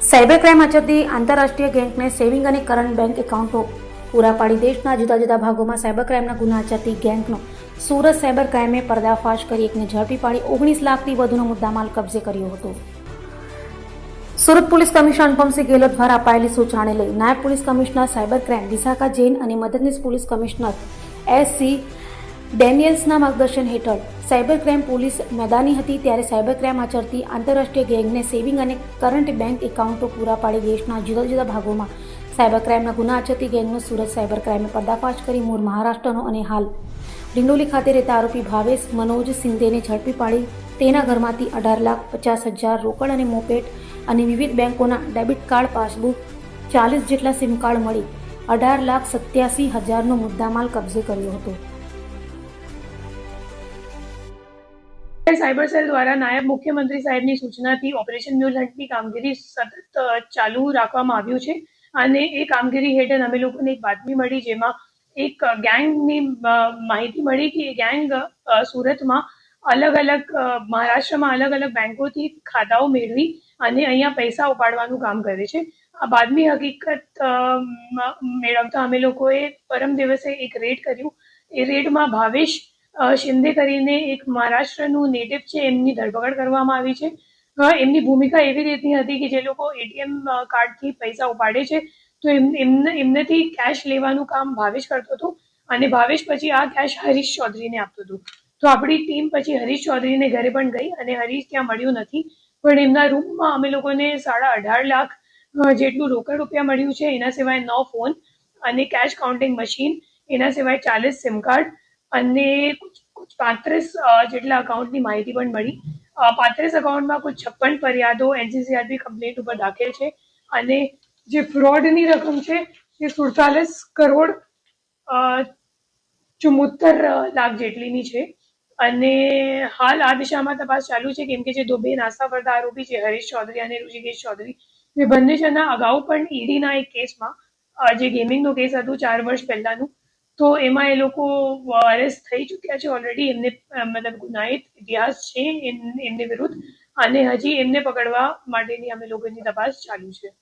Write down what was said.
Cyber crime આચરતી આંતરરાષ્ટ્રીય ગેંગને saving અને current bank એકાઉન્ટો પૂરા પાડી દેશના જુદા જુદા ભાગોમાં સાયબર ક્રાઇમના ગુના આચરતી ગેંગનો સુરત સાયબર ક્રાઇમે પર્દાફાશ કરી એકને ઝડપી પાડી 19 લાખથી વધુનો મુદ્દામાલ કબજે કર્યો હતો. સુરત પોલીસ કમિશનર અનુપમસિંહ ગેહલોત દ્વારા અપાયેલી સૂચનાને લઈ નાયબ પોલીસ કમિશનર સાયબર ક્રાઇમ વિશાખા જૈન અને મદદનીશ પોલીસ કમિશનર એસ.સી. ડેનિયલ્સના માર્ગદર્શન હેઠળ સાયબર ક્રાઇમ પોલીસ મેદાની હતી. ત્યારે સાયબર ક્રાઇમ આચરતી આંતરરાષ્ટ્રીય ગેંગને સેવિંગ અને કરંટ બેંક એકાઉન્ટો પૂરા પાડી દેશના જુદા જુદા ભાગોમાં સાયબર ક્રાઇમના ગુના આચરતી ગેંગનો સુરત સાયબર ક્રાઇમે પર્દાફાશ કરી મૂળ મહારાષ્ટ્રનો અને હાલ ડિંડોલી ખાતે રહેતા આરોપી ભાવેશ મનોજ સિંધેને ઝડપી પાડી તેના ઘરમાંથી 18,50,000 રોકડ અને મોપેડ અને વિવિધ બેંકોના ડેબિટ કાર્ડ, પાસબુક, 40 જેટલા સિમ કાર્ડ મળી 18,87,000નો મુદ્દામાલ કબજે કર્યો હતો. સાયબર સેલ દ્વારા નાયબ મુખ્યમંત્રી સાહેબની સૂચનાથી ઓપરેશન મ્યુલ હન્ટની કામગીરી સતત ચાલુ રાખવામાં આવ્યું છે અને એ કામગીરી હેઠળ અમે લોકોને એક બાતમી મળી જેમાં એક ગેંગની માહિતી મળી કે એ ગેંગ સુરતમાં અલગ અલગ મહારાષ્ટ્રમાં અલગ અલગ બેંકોથી ખાતાઓ મેળવી અને અહીંયા પૈસા ઉપાડવાનું કામ કરે છે. આ બાદની હકીકત મેળવતા અમે લોકોએ પરમ દિવસે એક રેડ કર્યું. એ રેડમાં ભાવેશ શિંદે કરીને એક મહારાષ્ટ્રનું નેટિવ છે, એમની ધરપકડ કરવામાં આવી છે. એમની ભૂમિકા એવી રીતની હતી કે જે લોકો એટીએમ કાર્ડથી પૈસા ઉપાડે છે તો એમનેથી કેશ લેવાનું કામ ભાવેશ કરતો હતો અને ભાવેશ પછી આ કેશ હરીશ ચૌધરીને આપતો હતો. તો આપણી ટીમ પછી હરીશ ચૌધરીને ઘરે પણ ગઈ અને હરીશ ત્યાં મળ્યું નથી, પણ એમના રૂમમાં અમે લોકોને 18.5 લાખ જેટલું રોકડ રૂપિયા મળ્યું છે. એના સિવાય 9 ફોન અને કેશ કાઉન્ટિંગ મશીન, એના સિવાય 40 સિમ કાર્ડ અને કુછ 35 જેટલા અકાઉન્ટની માહિતી પણ મળી. 35 અકાઉન્ટમાં કુછ 56 ફરિયાદો NCCRP કમ્પ્લેન્ટ ઉપર દાખલ છે અને જે ફ્રોડની રકમ છે એ 47 કરોડ 74 લાખ જેટલીની છે અને હાલ આ દિશામાં તપાસ ચાલુ છે કેમ કે જે બે નાસ્તા ફરતા આરોપી છે હરીશ ચૌધરી અને ઋષિકેશ ચૌધરી, એ બંને જણા અગાઉ પણ ઈડીના એક કેસમાં જે ગેમિંગનો કેસ હતું 4 વર્ષ પહેલાનું, તો એમાં એ લોકો અરેસ્ટ થઈ ચૂક્યા છે ઓલરેડી. એમને મતલબ ગુનાહિત ઇતિહાસ છે એમની વિરુદ્ધ અને હજી એમને પકડવા માટેની અમે લોકોની તપાસ ચાલુ છે.